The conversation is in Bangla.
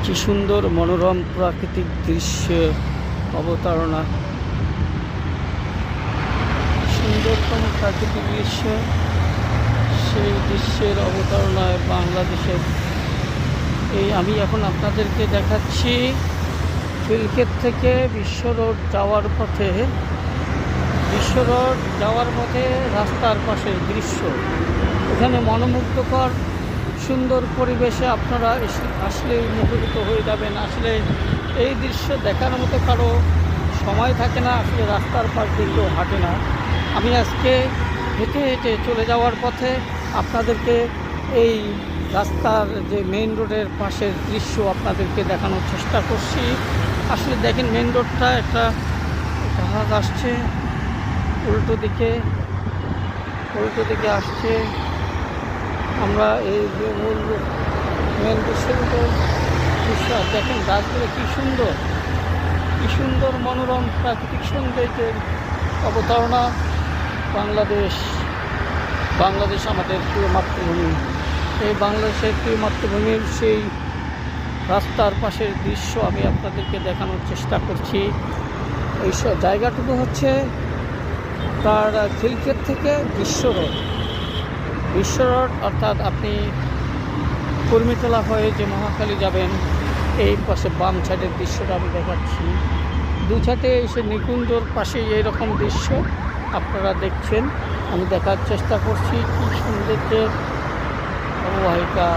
কি সুন্দর মনোরম প্রাকৃতিক দৃশ্যের অবতারণা, সুন্দরতম প্রাকৃতিক দৃশ্য, সেই দৃশ্যের অবতারণায় বাংলাদেশের আমি এখন আপনাদেরকে দেখাচ্ছি খিলক্ষেত থেকে বিশ্ব রোড যাওয়ার পথে, রাস্তার পাশের দৃশ্য। এখানে মনোমুগ্ধকর সুন্দর পরিবেশে আপনারা আসলেই মুগ্ধ হয়ে যাবেন। আসলে এই দৃশ্য দেখার মতো কারো সময় থাকে না, আসলে রাস্তার পাশ দিয়ে কেউ হাঁটে না। আমি আজকে হেঁটে হেঁটে চলে যাওয়ার পথে আপনাদেরকে এই রাস্তার যে মেইন রোডের পাশের দৃশ্য আপনাদেরকে দেখানোর চেষ্টা করছি। আসলে দেখেন মেইন রোডটা একটা জাহাজ আসছে উল্টো দিকে আসছে। আমরা এই যে মূল মেন দৃশ্যের দৃশ্য দেখেন, গাছগুলো কি সুন্দর মনোরম প্রাকৃতিক সৌন্দর্যের অবতারণা। বাংলাদেশ আমাদের প্রিয় মাতৃভূমি। এই বাংলাদেশের প্রিয় মাতৃভূমির সেই রাস্তার পাশের দৃশ্য আমি আপনাদেরকে দেখানোর চেষ্টা করছি। এই জায়গাটুকু হচ্ছে তার খিলক্ষেত থেকে বিশ্ব রোড, অর্থাৎ আপনি কুর্মিটোলা হয়ে যে মহাখালী যাবেন, এই পাশে বাম সাইডের দৃশ্যটা আমি দেখাচ্ছি। দু সাইডে এসে নিকুঞ্জর পাশে এইরকম দৃশ্য আপনারা দেখছেন। আমি দেখার চেষ্টা করছি কি সৌন্দর্যের অববাহিকা।